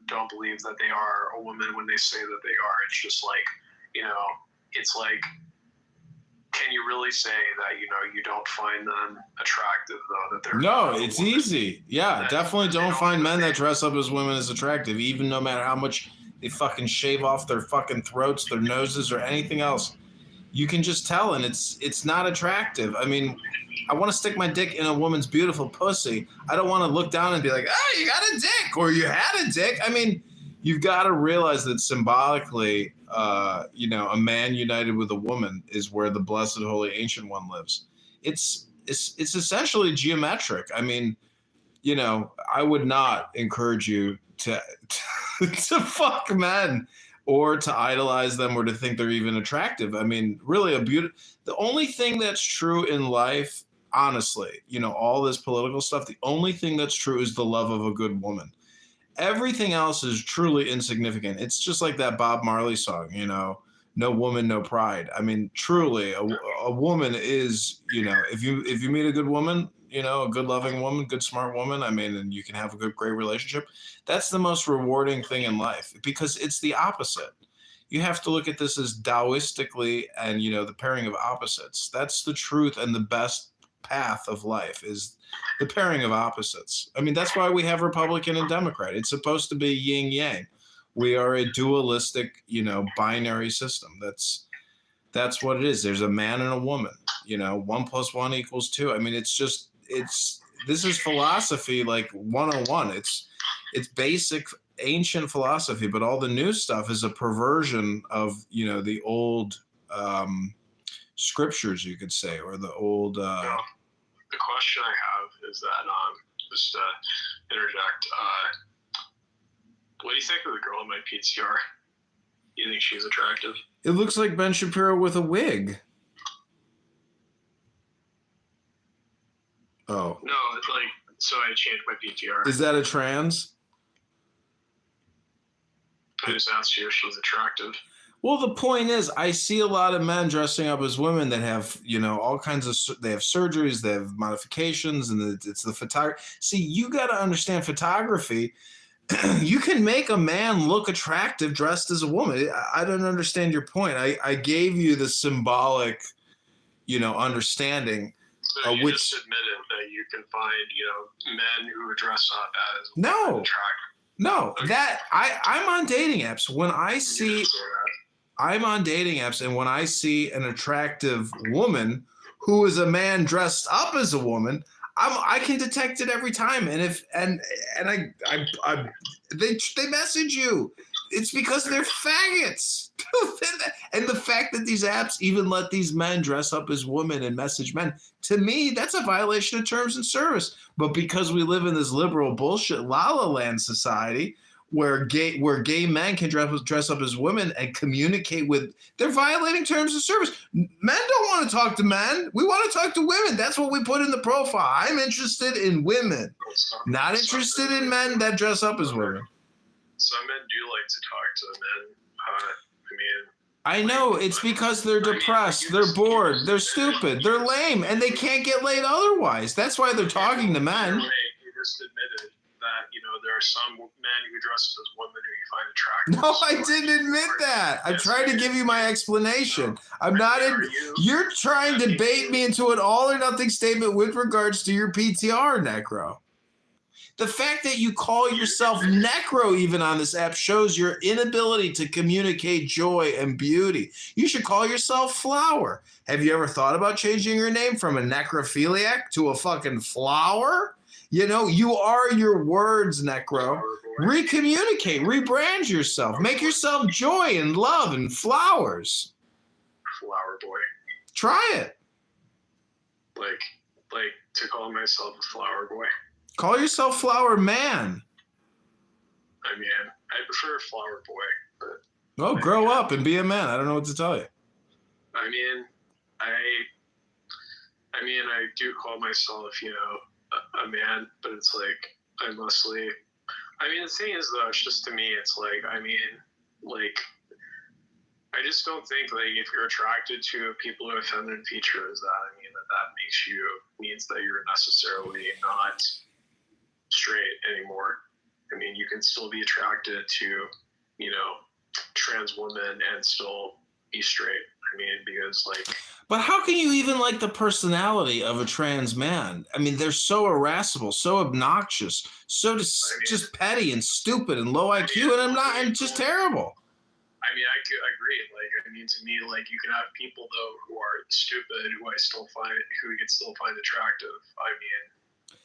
don't believe that they are a woman when they say that they are. It's just like, it's like, can you really say that, you don't find them attractive, though, that they're No, it's easy. Yeah, definitely don't find men that dress up as women as attractive, even no matter how much they fucking shave off their fucking throats, their noses, or anything else. You can just tell, and it's not attractive. I mean, I want to stick my dick in a woman's beautiful pussy. I don't want to look down and be like, oh, you got a dick, or you had a dick. I mean, you've got to realize that symbolically, a man united with a woman is where the blessed holy ancient one lives. It's essentially geometric. I mean, I would not encourage you to to fuck men or to idolize them or to think they're even attractive. I mean, really the only thing that's true in life, honestly, all this political stuff, the only thing that's true is the love of a good woman. Everything else is truly insignificant. It's just like that Bob Marley song, no woman, no pride. I mean, truly, a woman is, if you meet a good woman, a good loving woman, good smart woman, I mean, and you can have a great relationship. That's the most rewarding thing in life because it's the opposite. You have to look at this as Taoistically and, the pairing of opposites. That's the truth and the best path of life is the pairing of opposites. I mean, that's why we have Republican and Democrat. It's supposed to be yin yang. We are a dualistic, binary system. That's what it is. There's a man and a woman, 1 + 1 = 2. I mean, this is philosophy like 101. It's basic ancient philosophy, but all the new stuff is a perversion of, the old scriptures, you could say, or the old. The question I have is that, just to interject, what do you think of the girl in my PTR? You think she's attractive? It looks like Ben Shapiro with a wig. Oh. No, it's like, so I changed my PTR. Is that a trans? I just asked you if she's attractive. Well, the point is, I see a lot of men dressing up as women that have, all kinds of, they have surgeries, they have modifications, and it's the photography. See, you got to understand photography. You can make a man look attractive dressed as a woman. I don't understand your point. I gave you the symbolic, understanding. So you just admitted that you can find, men who dress up as women attractive. No, okay. That I'm on dating apps. When I see, I'm on dating apps, and when I see an attractive woman who is a man dressed up as a woman, I can detect it every time. And they message you. It's because they're faggots. And the fact that these apps even let these men dress up as women and message men, to me, that's a violation of terms and service. But because we live in this liberal bullshit la la land society where gay men can dress up as women and communicate with, they're violating terms of service. Men don't want to talk to men. We want to talk to women. That's what we put in the profile. I'm interested in women, not interested in men that dress up as women. Some men do like to talk to men. I know, it's because they're depressed, they're bored, they're stupid, they're lame, and they can't get laid otherwise. That's why they're talking to men. You just admitted that, there are some men who dress as women who you find attractive. No, I didn't admit that. I'm trying to give you my explanation. I'm not in. You're trying to bait me into an all or nothing statement with regards to your PTR, Necro. The fact that you call yourself Necro even on this app shows your inability to communicate joy and beauty. You should call yourself Flower. Have you ever thought about changing your name from a necrophiliac to a fucking flower? You are your words, Necro. Recommunicate, rebrand yourself. Make yourself joy and love and flowers. Flower boy. Try it. Like to call myself a flower boy. Call yourself Flower Man. I mean, I prefer Flower Boy. But grow up and be a man. I don't know what to tell you. I mean, I do call myself, a man, but it's like, the thing is, though, it's just to me, it's like, I just don't think, if you're attracted to people who have feminine features, that means that you're necessarily not straight anymore. I mean, you can still be attracted to, you know, trans women and still be straight. I mean, because like. But how can you even like the personality of a trans man? I mean, they're so irascible, so obnoxious, so just petty and stupid and low IQ, and just terrible. I mean, I agree. Like, I mean, to me, like, you can have people though who are stupid who can still find attractive. I mean,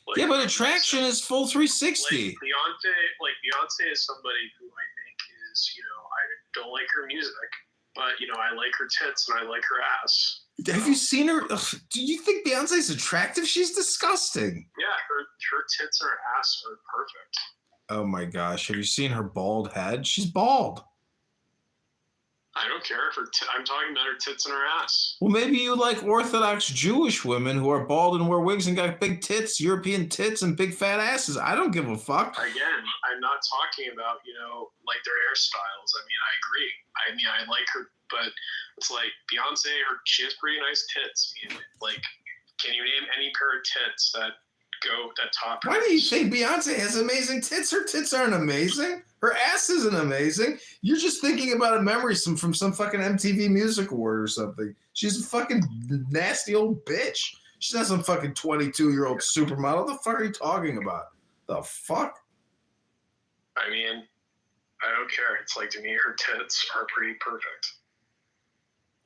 like, yeah, but attraction is full 360. Beyonce is somebody who I think is, you know, I don't like her music, but you know, I like her tits and I like her ass. Have you seen her? Ugh, do you think Beyonce's attractive? She's disgusting. Yeah, her tits and her ass are perfect. Oh my gosh, have you seen her bald head? She's bald. I don't care if I'm talking about her tits and her ass. Well, maybe you like Orthodox Jewish women who are bald and wear wigs and got big tits, European tits, and big fat asses. I don't give a fuck. Again, I'm not talking about, you know, like their hairstyles. I mean, I agree. I mean, I like her, but it's like Beyonce, she has pretty nice tits. I mean, like, can you name any pair of tits that top? Why do you think Beyonce has amazing tits? Her tits aren't amazing. Her ass isn't amazing. You're just thinking about a memory from some fucking MTV Music Award or something. She's a fucking nasty old bitch. She's not some fucking 22-year-old supermodel. What the fuck are you talking about? The fuck? I mean, I don't care. It's like, to me, her tits are pretty perfect.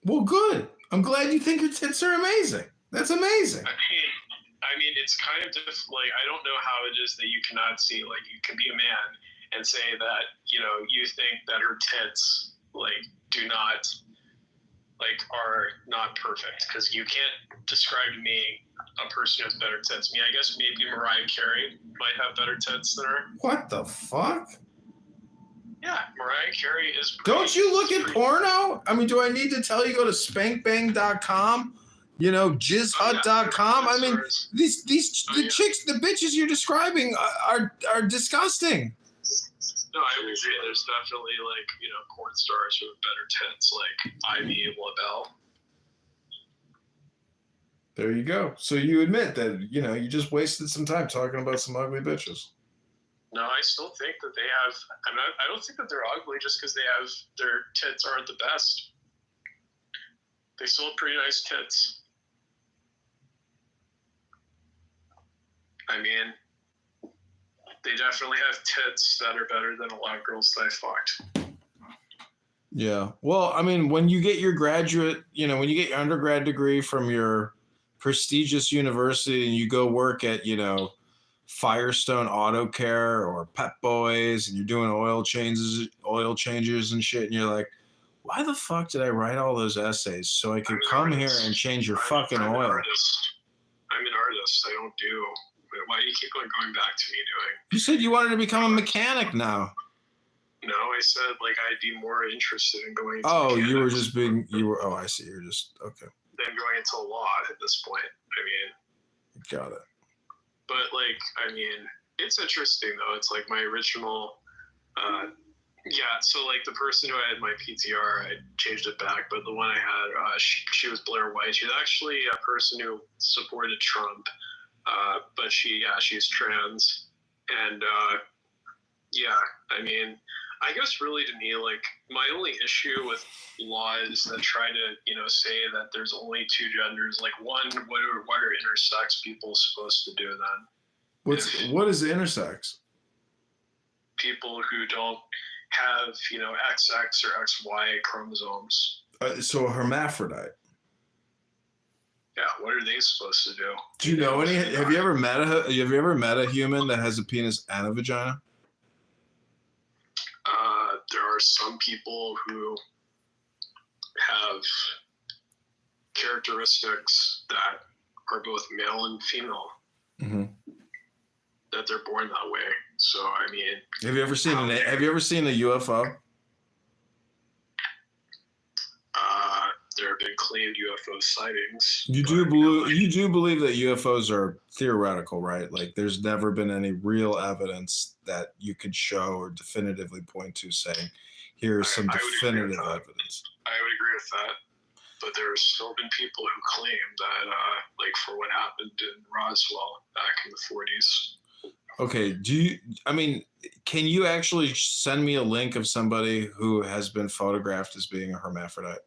Well, good. I'm glad you think her tits are amazing. That's amazing. I mean, it's kind of just like, I don't know how it is that you cannot see, like, you can be a man and say that, you know, you think that her tits, like, are not perfect, because you can't describe to me a person who has better tits. I mean, I guess maybe Mariah Carey might have better tits than her. What the fuck? Yeah, Mariah Carey is. Don't you look at porno? I mean, do I need to tell you go to spankbang.com? You know, jizzhut.com. I mean, the chicks, the bitches you're describing are disgusting. No, I would agree. There's definitely, like, you know, porn stars with better tits, like Ivy LaBelle. There you go. So you admit that, you know, you just wasted some time talking about some ugly bitches. No, I still think that they have. I don't think that they're ugly just because their tits aren't the best. They still have pretty nice tits. I mean, they definitely have tits that are better than a lot of girls that I fucked. Yeah. Well, I mean, when you get your when you get your undergrad degree from your prestigious university and you go work at, you know, Firestone Auto Care or Pep Boys and you're doing oil changes and shit, and you're like, why the fuck did I write all those essays so I could come here and change your fucking oil? I'm an artist. I don't do. Why do you keep going back to me doing? You said you wanted to become a mechanic now. No, I said, like, I'd be more interested in going into mechanics. You were just being, I see. You're just, okay. Then going into law at this point. I mean. Got it. But, like, I mean, it's interesting, though. It's like my original, so, like, the person who I had my PTR, I changed it back, but the one I had, she was Blair White. She's actually a person who supported Trump, but she's trans. And, I mean, I guess really to me, like, my only issue with laws that try to, you know, say that there's only two genders, like, one, what are intersex people supposed to do then? What is intersex? People who don't have, you know, XX or XY chromosomes. So a hermaphrodite. Yeah, what are they supposed to do? Do you know any? Have you ever met a human that has a penis and a vagina? There are some people who have characteristics that are both male and female. Mm-hmm. That they're born that way. So I mean, have you ever seen a UFO? There have been claimed UFO sightings. You do believe that UFOs are theoretical, right? Like, there's never been any real evidence that you could show or definitively point to saying, here's some definitive evidence. I would agree with that. But there's still been people who claim that, like, for what happened in Roswell back in the 40s. Okay, can you actually send me a link of somebody who has been photographed as being a hermaphrodite?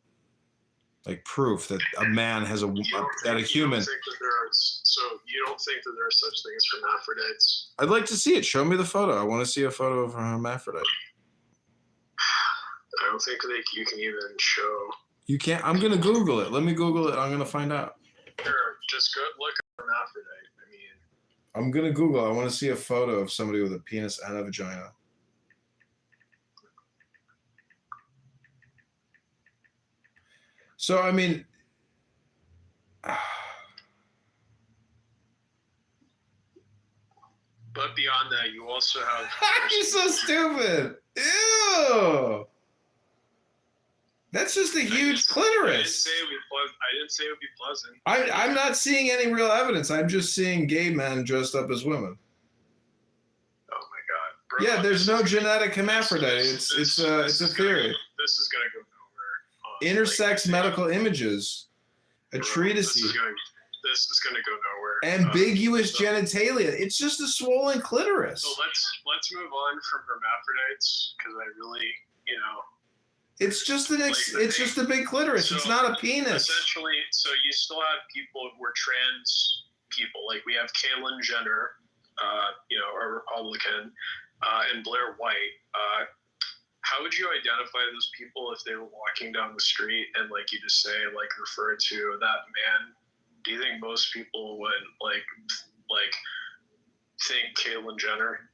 Like proof that a man has a human. You don't think that there are such things as hermaphrodites? I'd like to see it. Show me the photo. I want to see a photo of a hermaphrodite. I don't think you can even show. You can't. I'm gonna Google it. Let me Google it. I'm gonna find out. Sure, just go look at hermaphrodite. I mean, I'm gonna Google. I want to see a photo of somebody with a penis and a vagina. So I mean, but beyond that, you also have. You're so stupid. Ew. That's just a huge clitoris. I didn't say it would be pleasant. I'm not seeing any real evidence. I'm just seeing gay men dressed up as women. Oh my god. Bro, Yeah, there's no genetic hermaphrodite. It's a theory. This is gonna go nowhere. Intersex medical images, a treatise. This is gonna go nowhere. Ambiguous genitalia. It's just a swollen clitoris. So let's move on from hermaphrodites because I really, It's just it's just a big clitoris. It's not a penis. Essentially, so you still have people who are trans people. Like we have Caitlyn Jenner, a Republican, and Blair White. How would you identify those people if they were walking down the street and you just say refer to that man? Do you think most people would think Caitlyn Jenner?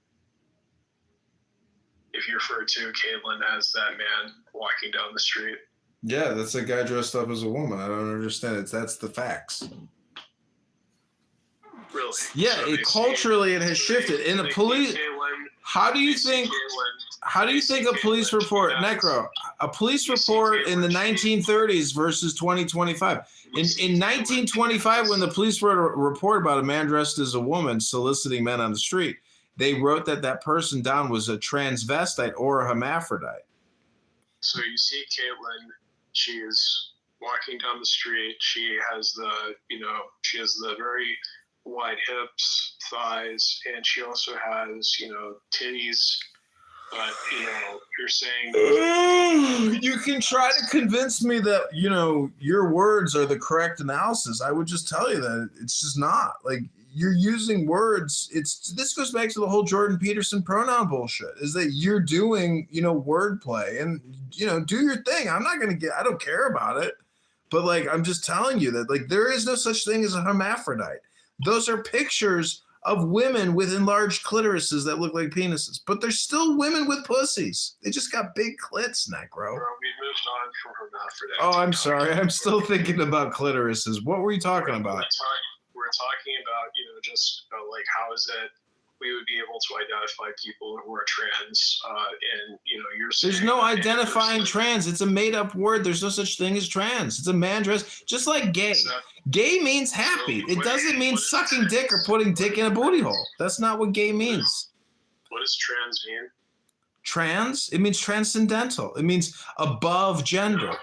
If you refer to Caitlyn as that man walking down the street. Yeah, that's a guy dressed up as a woman. I don't understand it. That's the facts. Really? Yeah, So culturally it has shifted. In a police, how do you think a police report, Necro, a police report in the 1930s versus 2025? In 1925, when the police wrote a report about a man dressed as a woman soliciting men on the street, they wrote that person down was a transvestite or a hermaphrodite. So you see Caitlyn, she is walking down the street. She has the very wide hips, thighs, and she also has, titties. But, you're saying... You can try to convince me that, your words are the correct analysis. I would just tell you that it's just not. You're using words. This goes back to the whole Jordan Peterson pronoun bullshit, is that you're doing, wordplay and, do your thing. I don't care about it. But I'm just telling you that there is no such thing as a hermaphrodite. Those are pictures of women with enlarged clitorises that look like penises, but they're still women with pussies. They just got big clits, Necro. We moved on from hermaphrodite. Oh, I'm sorry. I'm still thinking about clitorises. What were you talking about? We're talking about, how is it we would be able to identify people who are trans, and, you're saying... There's no identifying trans. It's a made-up word. There's no such thing as trans. It's a man dressed, just like gay. Gay means happy. It doesn't mean sucking dick or putting dick in a booty hole. That's not what gay means. What does trans mean? Trans? It means transcendental. It means above gender.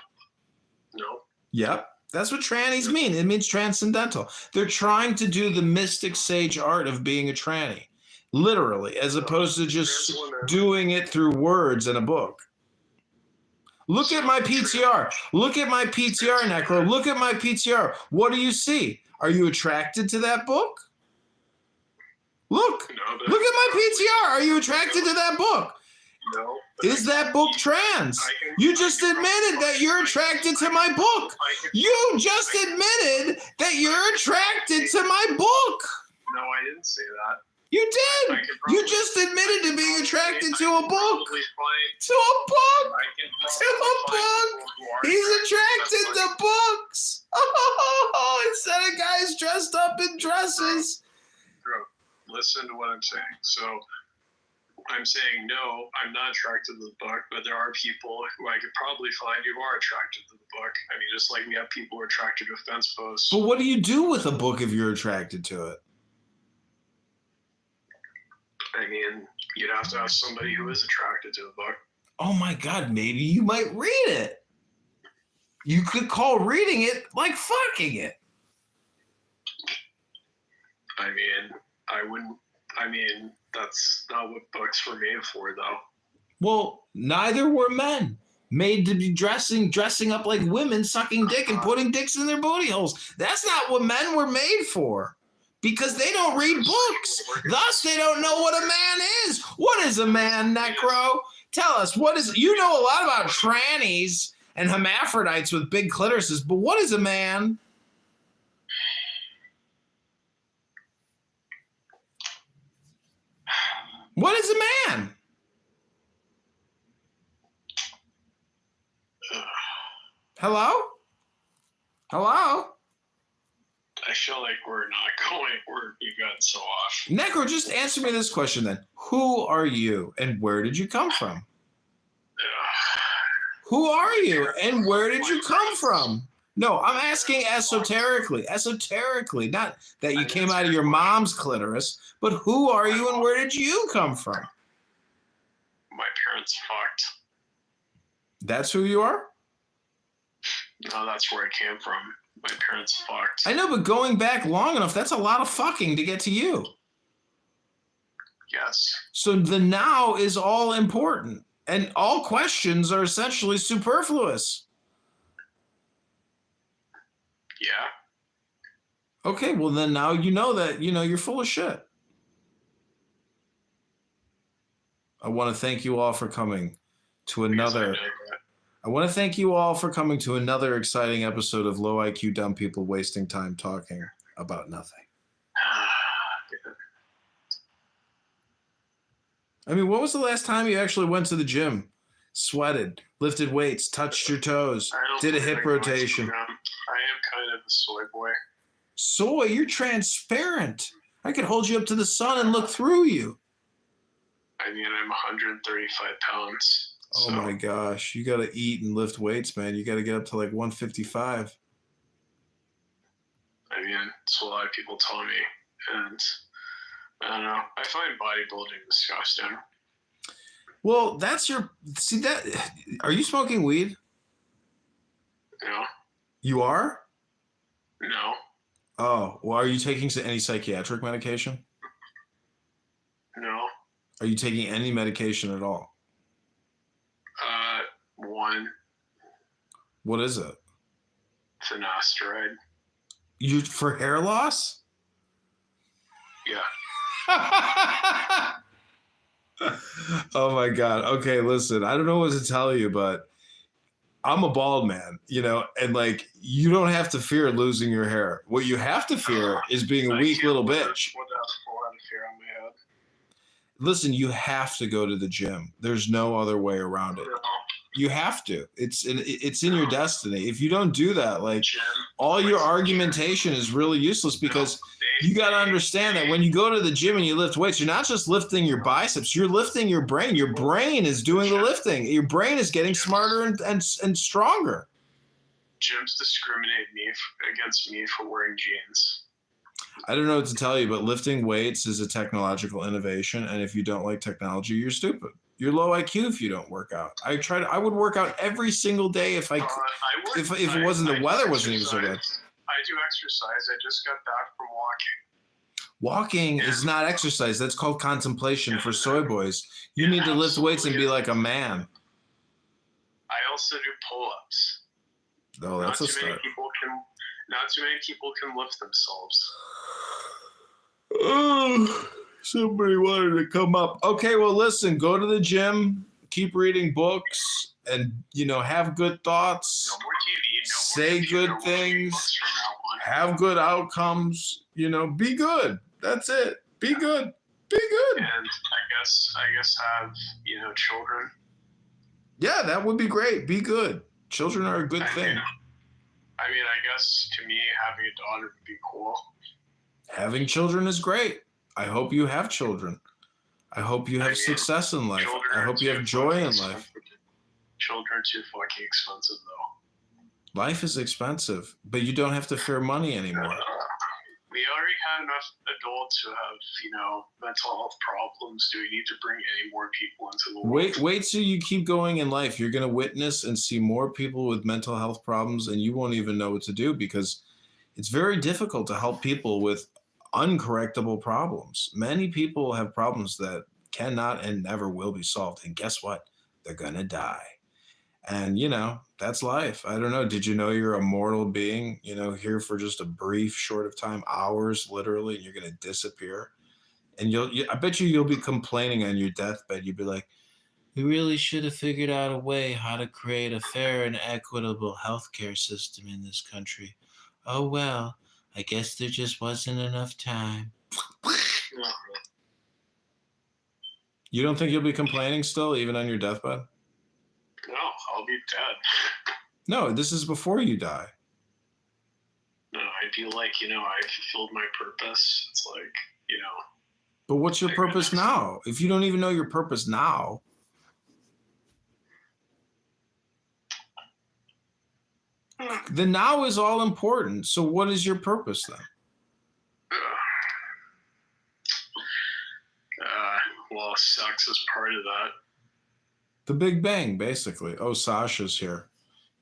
No. Yep. That's what trannies mean. It means transcendental. They're trying to do the mystic sage art of being a tranny, literally, as opposed to just doing it through words in a book. Look at my PTR. Look at my PTR, Necro. Look at my PTR. What do you see? Are you attracted to that book? Look. Look at my PTR. Are you attracted to that book? No. Is that book trans? You just admitted that you're attracted to my book. You just admitted that you're attracted to my book. No, I didn't say that. You did. You just admitted to being attracted to a book. To a book. To a book. He's attracted to books. Oh, instead of guys dressed up in dresses. Bro, listen to what I'm saying. So I'm saying, no, I'm not attracted to the book, but there are people who I could probably find who are attracted to the book. I mean, just like we have people who are attracted to fence posts. But what do you do with a book if you're attracted to it? I mean, you'd have to have somebody who is attracted to the book. Oh my God, maybe you might read it. You could call reading it like fucking it. I mean, I wouldn't. I mean, that's not what books were made for, though. Well, neither were men made to be dressing up like women, sucking dick and putting dicks in their booty holes. That's not what men were made for. Because they don't read books. Thus, they don't know what a man is. What is a man, Necro? Tell us, what is, you know a lot about trannies and hermaphrodites with big clitorises, but what is a man? What is a man? Hello? Hello? I feel like we're not going, you got so off. Necro, just answer me this question then. Who are you and where did you come from? Who are you and where did you come from? No, I'm asking esoterically, not that you came out of your mom's clitoris, but who are you and where did you come from? My parents fucked. That's who you are? No, that's where I came from. My parents fucked. I know, but going back long enough, that's a lot of fucking to get to you. Yes. So the now is all important, and all questions are essentially superfluous. Yeah. Okay, well then now you know that, you're full of shit. I want to thank you all for coming to another... I want to thank you all for coming to another exciting episode of Low IQ Dumb People Wasting Time Talking About Nothing. I mean, when was the last time you actually went to the gym, sweated, lifted weights, touched your toes, did a hip rotation? I am kind of a soy boy. Soy? You're transparent. I could hold you up to the sun and look through you. I mean, I'm 135 pounds. Oh my gosh, you got to eat and lift weights, man. You got to get up to like 155. I mean, that's what a lot of people tell me. And I don't know. I find bodybuilding disgusting. Well, are you smoking weed? No. You are? No. Oh, well, are you taking any psychiatric medication? No. Are you taking any medication at all? One. What is it? Finasteride. You for hair loss? Yeah. Oh my God. Okay, listen, I don't know what to tell you, but I'm a bald man, and like you don't have to fear losing your hair. What you have to fear is being a weak little bitch. Listen, you have to go to the gym. There's no other way around it. You have to. It's in your destiny. If you don't do that, like all your argumentation is really useless because you got to understand that when you go to the gym and you lift weights, you're not just lifting your biceps, you're lifting your brain. Your brain is doing the lifting. Your brain is getting smarter and stronger. Gyms discriminate against me for wearing jeans. I don't know what to tell you, but lifting weights is a technological innovation. And if you don't like technology, you're stupid. You're low IQ if you don't work out. I would work out every single day if it wasn't the weather wasn't even so good. I do exercise. I just got back from walking. Walking is not exercise. That's called contemplation for soy boys. You need to lift weights and be like a man. I also do pull-ups. Oh, that's a start. Not too many people can lift themselves. Oh, somebody wanted to come up. Okay, well, listen, go to the gym, keep reading books, and, have good thoughts. No more TV. Say good things. Have good outcomes. Be good. That's it. Be good. Be good. And I guess have, children. Yeah, that would be great. Be good. Children are a good thing. I guess to me, having a daughter would be cool. Having children is great. I hope you have children. I hope you have success in life. I hope you have joy in life. Children are too fucking expensive, though. Life is expensive, but you don't have to fear money anymore. We already have enough adults who have, mental health problems. Do we need to bring any more people into the world? Wait till you keep going in life. You're going to witness and see more people with mental health problems, and you won't even know what to do because it's very difficult to help people with uncorrectable problems. Many people have problems that cannot and never will be solved. And guess what? They're going to die. And, that's life. I don't know. Did you know you're a mortal being, here for just a brief short of time, hours, literally, and you're going to disappear? And I bet you'll be complaining on your deathbed. You'd be like, we really should have figured out a way how to create a fair and equitable healthcare system in this country. Oh, well, I guess there just wasn't enough time. You don't think you'll be complaining still, even on your deathbed? No, I'll be dead. No, this is before you die. No, I'd be like, I fulfilled my purpose. It's like, But what's your purpose now? If you don't even know your purpose now. The now is all important. So what is your purpose then? Well, sex is part of that. The Big Bang, basically. Oh, Sasha's here.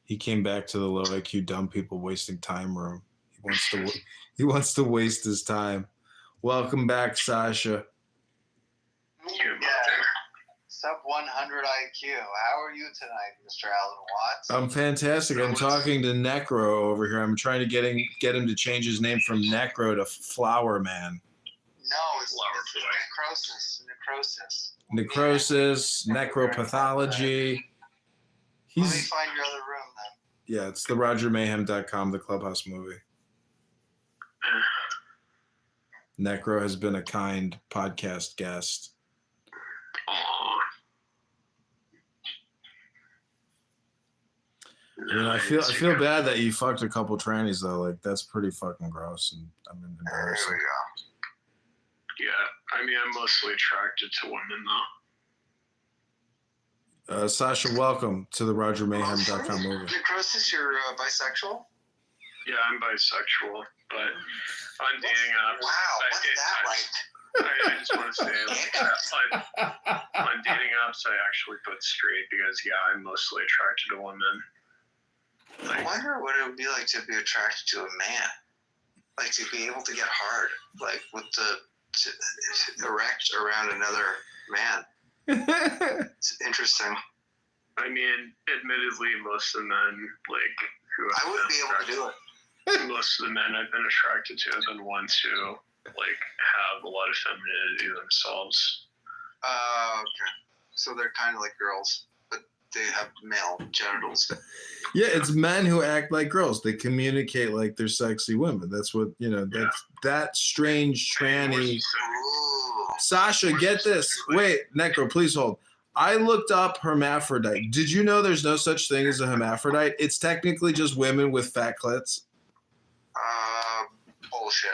He came back to the low IQ dumb people wasting time room. He wants to waste his time. Welcome back, Sasha. Sub 100 IQ. How are you tonight, Mr. Alan Watts? I'm fantastic. I'm talking to Necro over here. I'm trying to get him to change his name from Necro to Flower Man. No, it's necrosis. Necrosis, necropathology. Let me find your other room then. Yeah, it's the RogerMayhem.com, the Clubhouse movie. Necro has been a kind podcast guest. I mean, I feel bad that you fucked a couple trannies though. Like that's pretty fucking gross, and I'm embarrassed. There we go. Yeah, I mean, I'm mostly attracted to women though. Sasha, welcome to the RogerMayhem.com movie. Necrosis, you're bisexual? Yeah, I'm bisexual, but on dating apps. Wow, what's that like? I just want to say, on dating apps, I actually put straight because, I'm mostly attracted to women. I wonder what it would be like to be attracted to a man. Like to be able to get hard, like to erect around another man. It's interesting. I mean, admittedly, most of the men, I wouldn't be able to do it. Most of the men I've been attracted to have been ones who, have a lot of femininity themselves. Okay. So they're kind of like girls, but they have male genitals. Yeah, it's men who act like girls. They communicate like they're sexy women. That's what, that's that strange tranny. Ooh. Sasha, get this. Wait, Necro, please hold. I looked up hermaphrodite. Did you know there's no such thing as a hermaphrodite? It's technically just women with fat clits. Bullshit.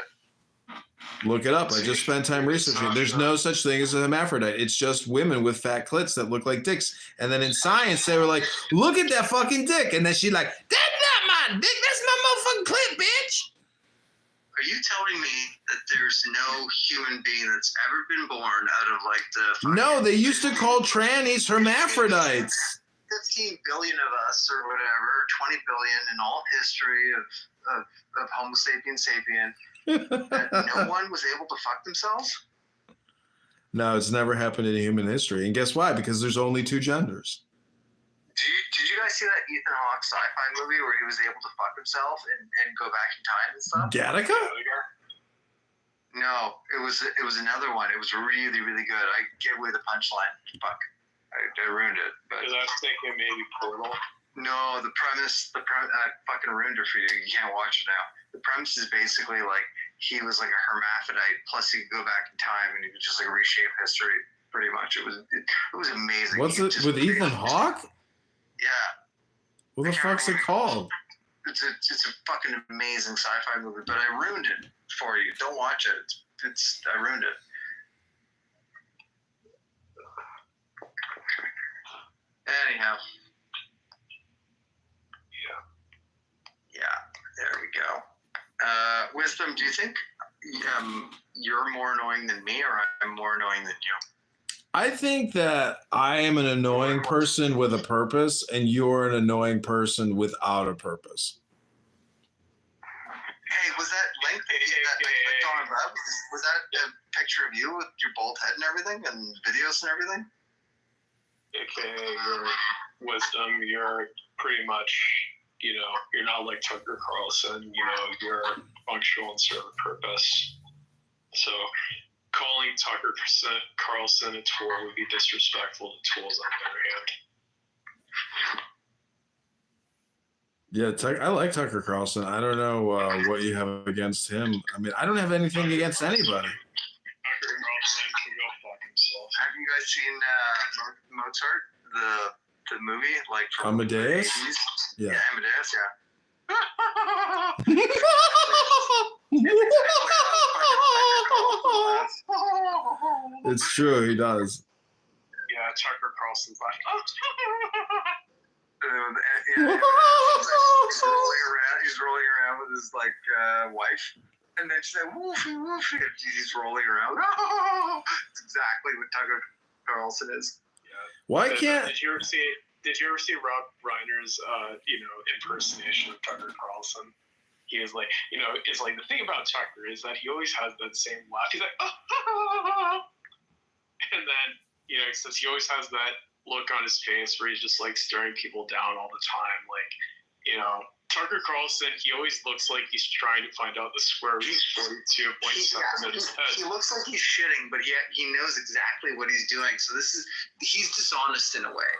Look it up. I just spent time researching. There's no such thing as a hermaphrodite. It's just women with fat clits that look like dicks. And then in science, they were like, look at that fucking dick. And then she's like, that's not my dick. That's my motherfucking clit, bitch. Are you telling me that there's no human being that's ever been born out of the... No, they used to call trannies hermaphrodites. 15 billion of us or whatever, 20 billion in all history of Homo sapiens sapien. That no one was able to fuck themselves? No, it's never happened in human history. And guess why? Because there's only two genders. Did you guys see that Ethan Hawke sci-fi movie where he was able to fuck himself and go back in time and stuff? Gattaca? No, it was another one. It was really, really good. I gave away the punchline. Fuck. I ruined it. But Because I was thinking maybe Portal. no, the premise, I fucking ruined it for you. You can't watch it now. The premise is basically he was like a hermaphrodite, plus he could go back in time and he could just reshape history pretty much. It was amazing. What's it with Ethan Hawke? Yeah. What the fuck's it called? It's a fucking amazing sci-fi movie, but I ruined it for you. Don't watch it. I ruined it. Anyhow. Yeah, there we go. Wisdom, do you think you're more annoying than me, or I'm more annoying than you? I think that I am an annoying person with a purpose, and you're an annoying person without a purpose. Hey, was that link that I clicked on above? Is Was that a picture of you with your bald head and everything, and videos and everything? AKA your wisdom, you're pretty much, you're not like Tucker Carlson, you're functional and serve a purpose. So calling Tucker Carlson a tool would be disrespectful to tools on the other hand. Yeah, I like Tucker Carlson. I don't know what you have against him. I mean, I don't have anything against anybody. Tucker Carlson can go fuck himself. Have you guys seen Mozart, the movie, like from Amadeus? the 80s? Yeah. Yeah, Amadeus, yeah. It's true, he does. Yeah, Tucker Carlson's like, he's rolling around with his wife, and then she's like, woofy, woofy, and he's rolling around. It's exactly what Tucker Carlson is. Why can't? Did you ever see Rob Reiner's impersonation of Tucker Carlson? He was like, it's like the thing about Tucker is that he always has that same laugh. He's like, and then he says he always has that look on his face where he's just like staring people down all the time. Like, Tucker Carlson, he always looks like he's trying to find out the square root of 42.7 in his head. He looks like he's shitting, but yet he knows exactly what he's doing. So he's dishonest in a way.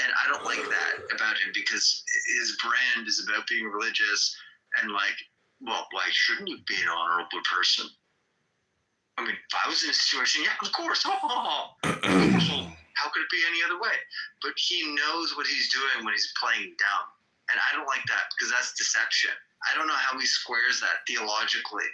And I don't like that about him because his brand is about being religious and why shouldn't you be an honorable person? I mean, if I was in a situation, yeah, of course. How could it be any other way? But he knows what he's doing when he's playing dumb. And I don't like that because that's deception. I don't know how he squares that theologically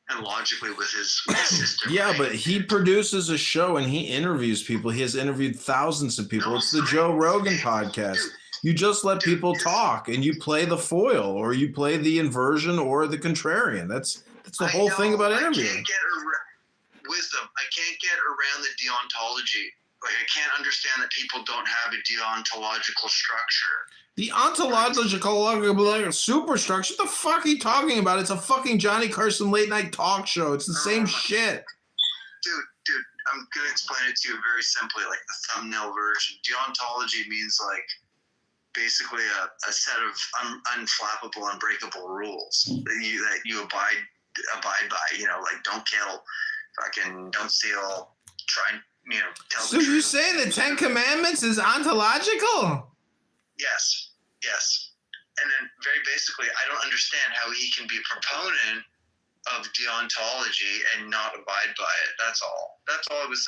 and logically with his sister. Yeah, right? but he produces a show and he interviews people. He has interviewed thousands of people. It's the Joe Rogan podcast. You just let people talk and you play the foil or you play the inversion or the contrarian. That's the whole thing about interviewing. Wisdom. I can't get around the deontology. Like, I can't understand that people don't have a deontological structure. The ontological superstructure. What the fuck are you talking about? It's a fucking Johnny Carson late night talk show. It's the same shit. Dude, I'm gonna explain it to you very simply, like the thumbnail version. Deontology means basically a set of unflappable, unbreakable rules that you abide by. Don't kill, fucking don't steal, try and tell So the truth. you say the 10 Commandments is ontological? Yes. And then very basically, I don't understand how he can be a proponent of deontology and not abide by it. That's all. I was.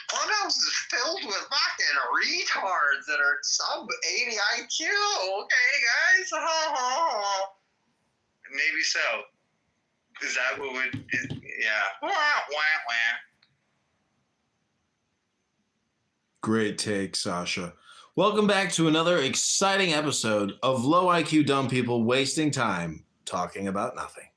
Clubhouse is filled with fucking retards that are sub 80 IQ. Okay, guys. Maybe so. Is that what would? Yeah. Wah, wah, wah. Great take, Sasha. Welcome back to another exciting episode of Low IQ Dumb People Wasting Time Talking About Nothing.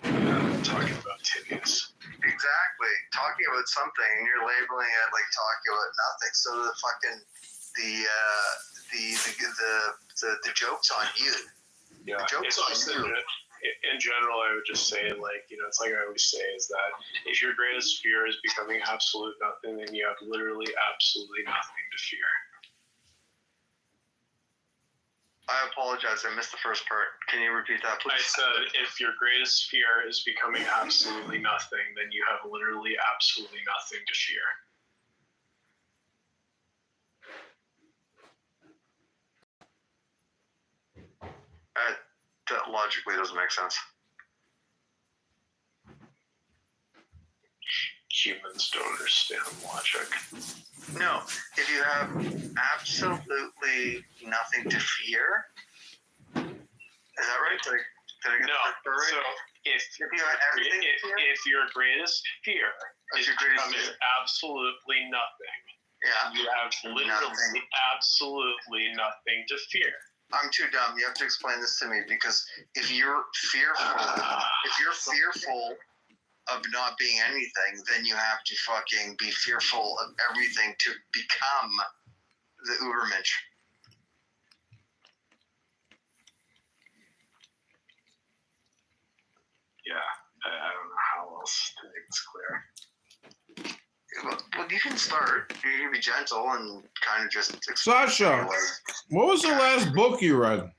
Talking about titties. Exactly. Talking about something and you're labeling it like talking about nothing. So the fucking the joke's on you. Yeah. The joke's on you. In general, I would just say, it's like I always say, is that if your greatest fear is becoming absolute nothing, then you have literally absolutely nothing to fear. I apologize. I missed the first part. Can you repeat that, please? I said, if your greatest fear is becoming absolutely nothing, then you have literally absolutely nothing to fear. That logically doesn't make sense. Humans don't understand logic. No, if you have absolutely nothing to fear, is that right? Did I get No. that right? So if you have everything to fear? if your greatest fear is Your greatest becoming fear. absolutely nothing, Yeah, you have literally Nothing. absolutely nothing to fear. I'm too dumb. You have to explain this to me because if you're fearful of not being anything, then you have to fucking be fearful of everything to become the Ubermensch. I don't know how else to make this clear. Well, you can start. You can be gentle and kind of just Sasha, what was the last book you read?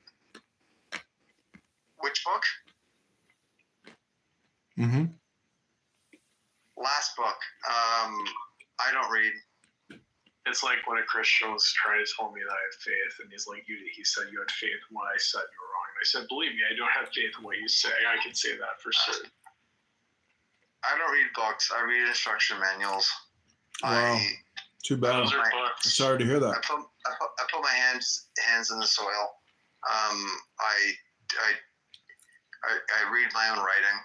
Which book? Mm-hmm. Last book. I don't read. It's like when a Christian was trying to tell me that I have faith, and he's like, he said you had faith in what I said, you were wrong. And I said, believe me, I don't have faith in what you say. I can say that for certain. I don't read books. I read instruction manuals. Wow. Too bad. Those are books. Sorry to hear that. I put my hands in the soil. I read my own writing.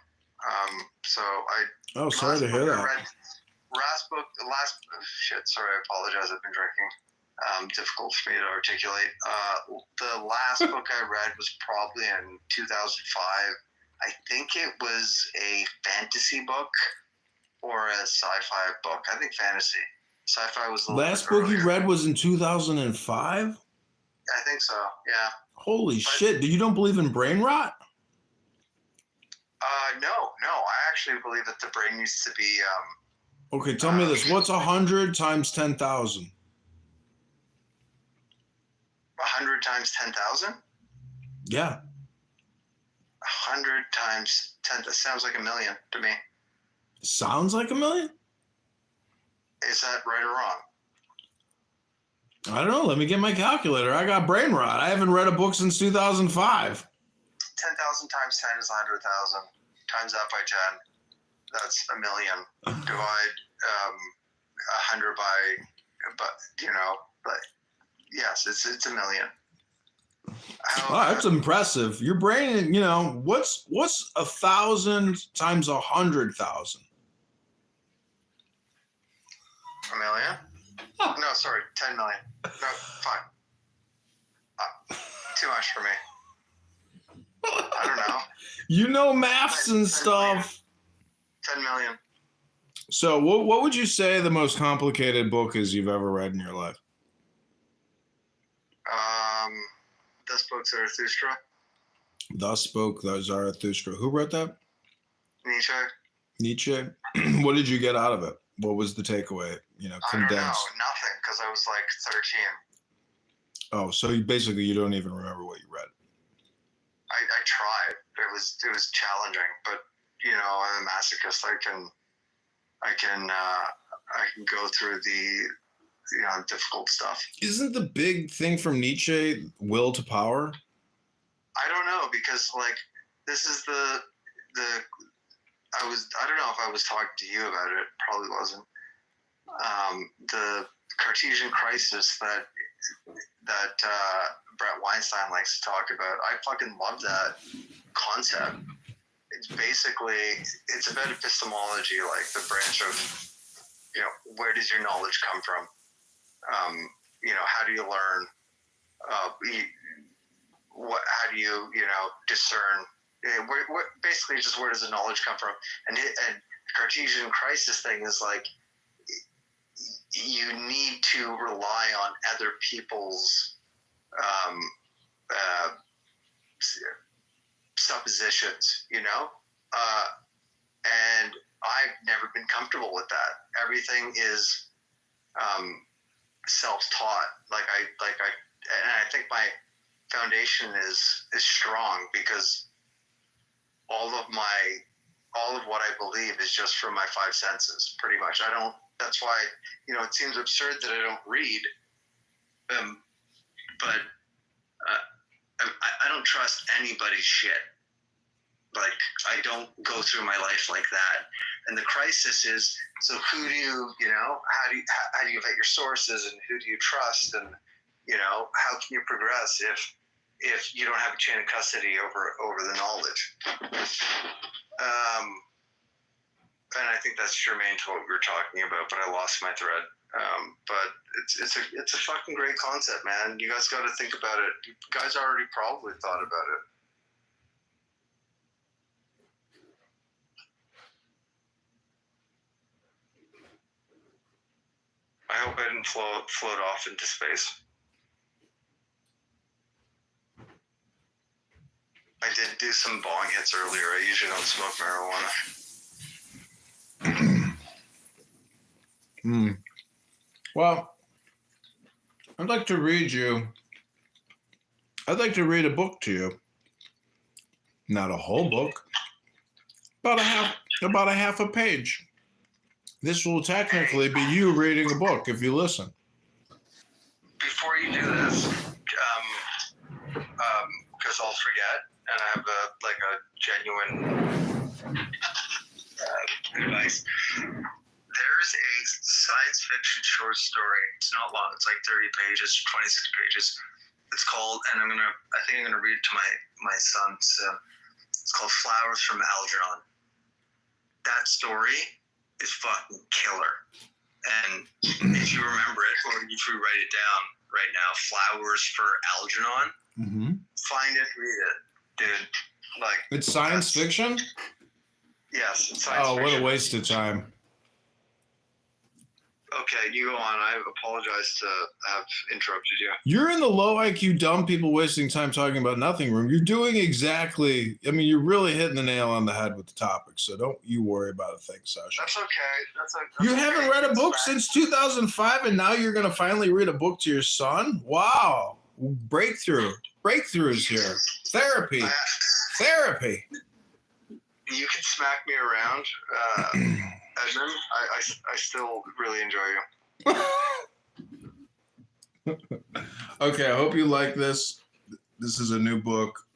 Oh, sorry to hear that. Sorry, I apologize. I've been drinking. Difficult for me to articulate. The last book I read was probably in 2005. I think it was a fantasy book or a sci-fi book. I think fantasy. Sci-fi was the last book you read was in 2005? I think so, yeah. Holy shit. You don't believe in brain rot? No. I actually believe that the brain needs to be... okay, tell me this. What's 100 times 10,000? 100 times 10,000? Yeah. 100 times 10, that sounds like a million to me. Sounds like a million? Is that right or wrong? I don't know. Let me get my calculator. I got brain rot. I haven't read a book since 2005. 10,000 times 10 is 100,000. Times that by 10, that's a million. Divide 100 but yes, it's a million. That's impressive. Your brain, what's 1,000 times 100,000? A million? No, sorry, 10 million. No, fine. Too much for me. I don't know. You know maths and stuff. 10 million. So what would you say the most complicated book is you've ever read in your life? Thus Spoke Zarathustra. Thus Spoke Zarathustra. Who wrote that? Nietzsche. What did you get out of it? What was the takeaway? Condensed. I don't know. Nothing, because I was like 13. Oh, so you don't even remember what you read. I tried. It was challenging, but I'm a masochist. I can go through the difficult stuff. Isn't the big thing from Nietzsche will to power? I don't know, because this is I don't know if I was talking to you about it. Probably wasn't. The Cartesian crisis that Brett Weinstein likes to talk about. I fucking love that concept. It's about epistemology, like the branch of, where does your knowledge come from? How do you learn? How do you, discern? Basically, just where does the knowledge come from? And Cartesian crisis thing is like, you need to rely on other people's suppositions, and I've never been comfortable with that. Everything is self-taught. And I think my foundation is strong, because all of what I believe is just from my five senses, pretty much. That's why, it seems absurd that I don't read, but I don't trust anybody's shit. I don't go through my life like that. And the crisis is, so who do you, how do you vet your sources, and who do you trust, and, how can you progress if you don't have a chain of custody over the knowledge? And I think that's germane to what we were talking about, but I lost my thread. But it's a fucking great concept, man. You guys got to think about it. You guys already probably thought about it. I hope I didn't float off into space. I did do some bong hits earlier. I usually don't smoke marijuana. Well, I'd like to read a book to you. Not a whole book, about a half a page. This will technically be you reading a book if you listen. Before you do this, because I'll forget, and I have a genuine advice. There's a science fiction short story. It's not long. It's like 30 pages, 26 pages. It's called, and I think I'm gonna read it to my son. So it's called Flowers from Algernon. That story is fucking killer. And if you remember it, or if you write it down right now, Flowers for Algernon, find it, read it, dude. Like, it's science fiction? Yes, it's science fiction. What a waste of time. Okay, you go on. I apologize to have interrupted you. You're in the low IQ dumb people wasting time talking about nothing room. You're doing exactly, you're really hitting the nail on the head with the topic, so don't you worry about a thing, Sasha. That's okay. That's you haven't read a book since 2005, and now you're going to finally read a book to your son? Wow. Breakthroughs here. Therapy. You can smack me around, Edmund. I still really enjoy you. Okay, I hope you like this. This is a new book.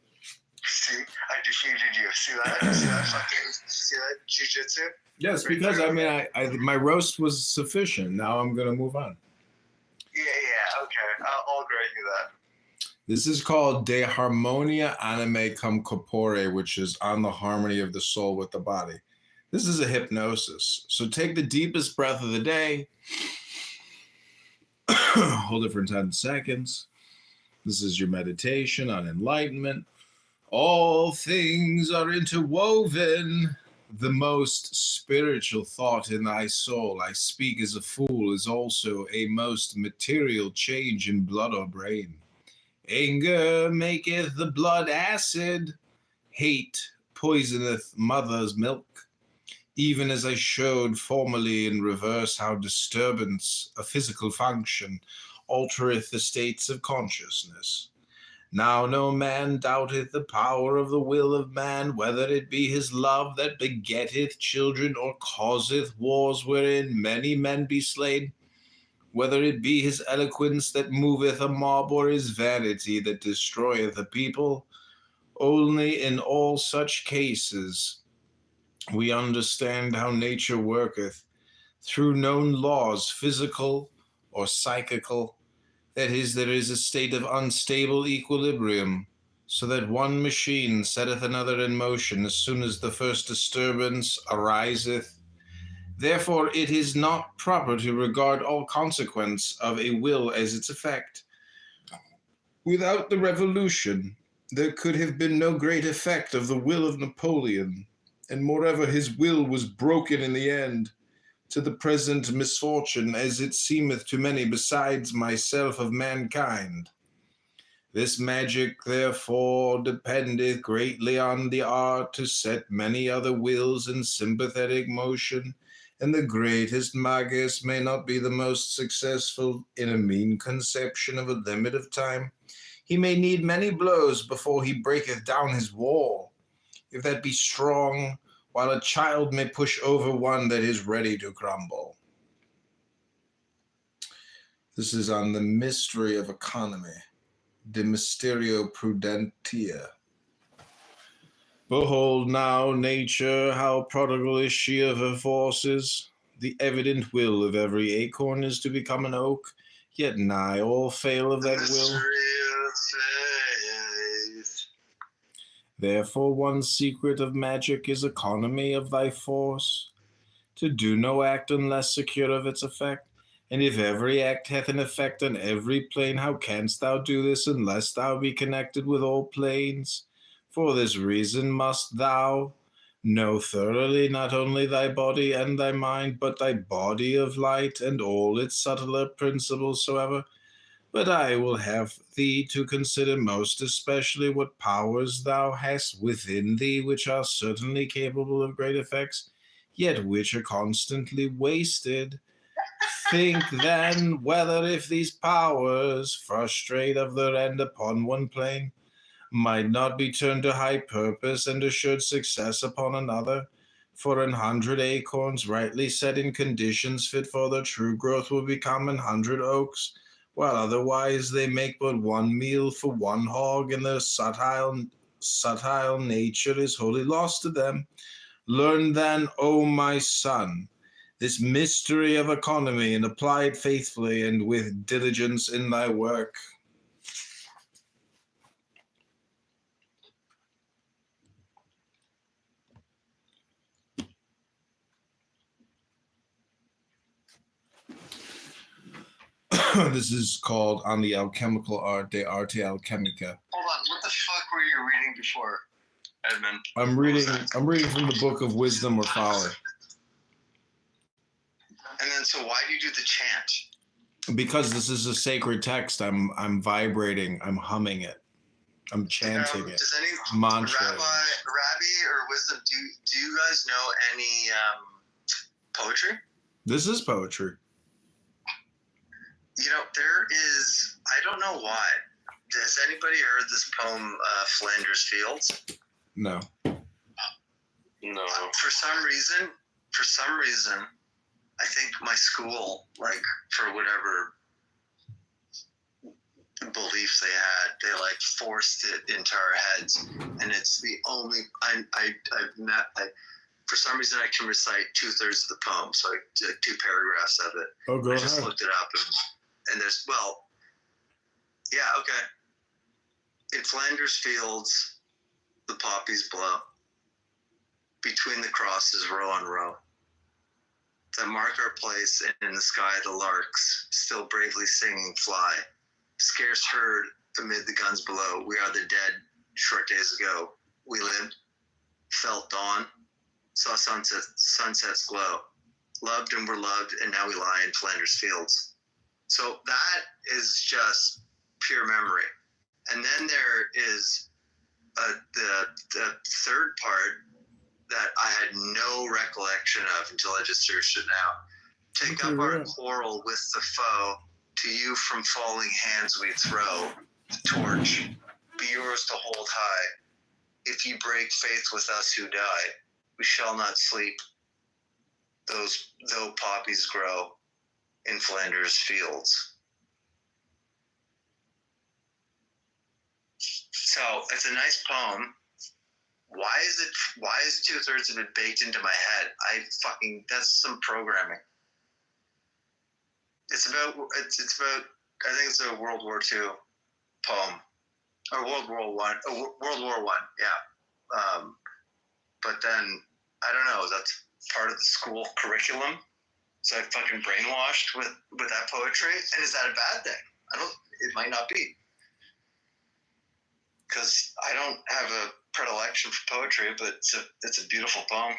See, I defeated you. See that? See that jiu-jitsu? Yes, because I my roast was sufficient. Now I'm going to move on. Yeah, okay. I'll grant you that. This is called De Harmonia Anime Cum Corpore, which is on the harmony of the soul with the body. This is a hypnosis. So take the deepest breath of the day. Hold it for 10 seconds. This is your meditation on enlightenment. All things are interwoven. The most spiritual thought in thy soul, I speak as a fool, is also a most material change in blood or brain. Anger maketh the blood acid. Hate poisoneth mother's milk. Even as I showed formerly in reverse how disturbance, a physical function, altereth the states of consciousness. Now no man doubteth the power of the will of man, whether it be his love that begetteth children, or causeth wars wherein many men be slain, whether it be his eloquence that moveth a mob, or his vanity that destroyeth a people. Only in all such cases we understand how nature worketh, through known laws, physical or psychical. That is, there is a state of unstable equilibrium, so that one machine setteth another in motion as soon as the first disturbance ariseth. Therefore it is not proper to regard all consequence of a will as its effect. Without the revolution, there could have been no great effect of the will of Napoleon, and moreover his will was broken in the end, to the present misfortune, as it seemeth to many besides myself of mankind. This magic, therefore, dependeth greatly on the art to set many other wills in sympathetic motion, and the greatest magus may not be the most successful in a mean conception of a limit of time. He may need many blows before he breaketh down his wall, if that be strong, while a child may push over one that is ready to crumble. This is on the mystery of economy, De Mysterio Prudentia. Behold now, nature, how prodigal is she of her forces. The evident will of every acorn is to become an oak, yet nigh all fail of that will. Therefore one secret of magic is economy of thy force, to do no act unless secure of its effect. And if every act hath an effect on every plane, how canst thou do this unless thou be connected with all planes? For this reason must thou know thoroughly not only thy body and thy mind, but thy body of light and all its subtler principles soever. But I will have thee to consider most especially what powers thou hast within thee, which are certainly capable of great effects, yet which are constantly wasted. Think then whether if these powers, frustrate of their end upon one plane, might not be turned to high purpose and assured success upon another. For 100 acorns, rightly set in conditions fit for their true growth, will become 100 oaks, while otherwise they make but one meal for one hog, and their subtile nature is wholly lost to them. Learn then, O my son, this mystery of economy, and apply it faithfully and with diligence in thy work. This is called On the Alchemical Art de Arte Alchemica. Hold on, what the fuck were you reading before, Edmund? I'm reading from the Book of Wisdom or Folly. And then, so why do you do the chant? Because this is a sacred text, I'm vibrating, I'm humming it, I'm chanting it. Does any Mantra. Rabbi or Wisdom, do you guys know any poetry? This is poetry. You know, there is, I don't know why. Has anybody heard this poem, Flanders Fields? No. No. For some reason, I think my school, like, for whatever beliefs they had, they like forced it into our heads, and it's the only for some reason I can recite 2/3 of the poem, so I did 2 paragraphs of it. Oh, go I ahead. just looked it up, and there's, well, yeah, okay. In Flanders Fields, the poppies blow. Between the crosses, row on row, that mark our place, and in the sky the larks, still bravely singing, fly. Scarce heard amid the guns below. We are the dead, short days ago. We lived, felt dawn, saw sunsets glow. Loved and were loved, and now we lie in Flanders Fields. So that is just pure memory. And then there is the third part that I had no recollection of until I just searched it now. Take up our quarrel with the foe, to you from falling hands we throw. The torch, be yours to hold high. If you break faith with us who die, we shall not sleep, though poppies grow in Flanders Fields. So it's a nice poem. Why is 2/3 of it baked into my head? That's some programming. It's about I think it's a World War II poem, or World War One, yeah. But then I don't know. That's part of the school curriculum. So I fucking brainwashed with that poetry, and is that a bad thing? It might not be, because I don't have a predilection for poetry, but it's a beautiful poem.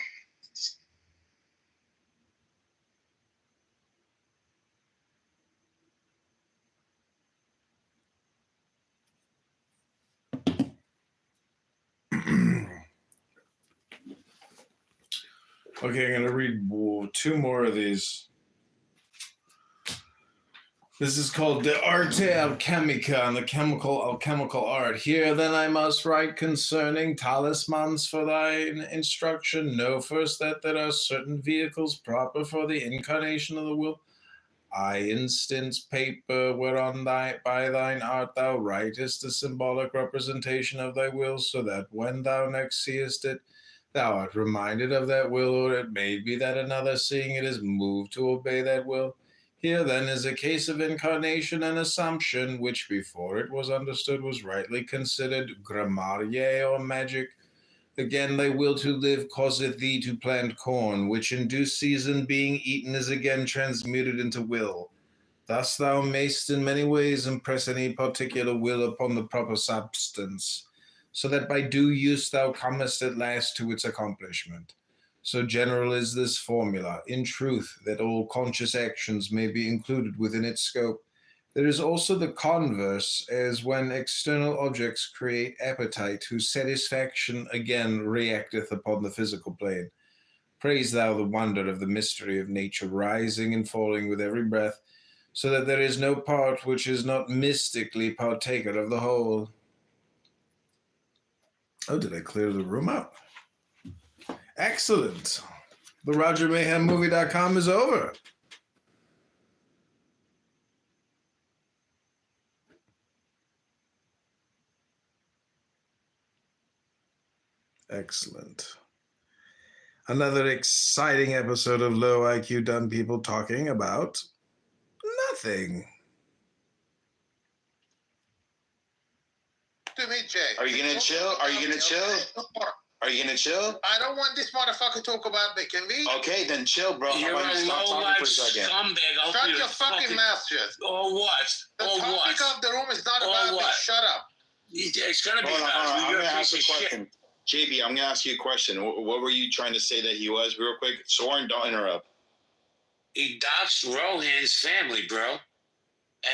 Okay, I'm going to read 2 more of these. This is called De Arte Alchemica, and the alchemical art. Here then I must write concerning talismans for thine instruction. Know first that there are certain vehicles proper for the incarnation of the will. I instance paper whereon by thine art thou writest a symbolic representation of thy will, so that when thou next seest it, thou art reminded of that will, or it may be that another seeing it is moved to obey that will. Here then is a case of incarnation and assumption, which before it was understood was rightly considered grammariae or magic. Again, thy will to live causeth thee to plant corn, which in due season being eaten is again transmuted into will. Thus thou mayst in many ways impress any particular will upon the proper substance, so that by due use thou comest at last to its accomplishment. So general is this formula, in truth, that all conscious actions may be included within its scope, There is also the converse, as when external objects create appetite, whose satisfaction again reacteth upon the physical plane. Praise thou the wonder of the mystery of nature, rising and falling with every breath, so that there is no part which is not mystically partaker of the whole. Oh, did I clear the room out? Excellent. The RogerMayhemMovie.com is over. Excellent. Another exciting episode of Low IQ Dumb People talking about nothing. To me, Jay. Are you gonna chill? Are you gonna chill? Are you gonna chill? I don't want this motherfucker to talk about me. Can we? Okay, then chill, bro. You're How about you a stop talking low-life for a second? scumbag. I'll Shut be your a fucking mouth, Jeff. Or what? The Or topic what? of the room is not Or about me. what? Shut up. It's gonna be Hold on, about hold on. you. I'm You're gonna a ask piece you a of shit. question. JB, I'm gonna ask you a question. What were you trying to say that he was, real quick? Soren, don't interrupt. He doxed Rohan's family, bro.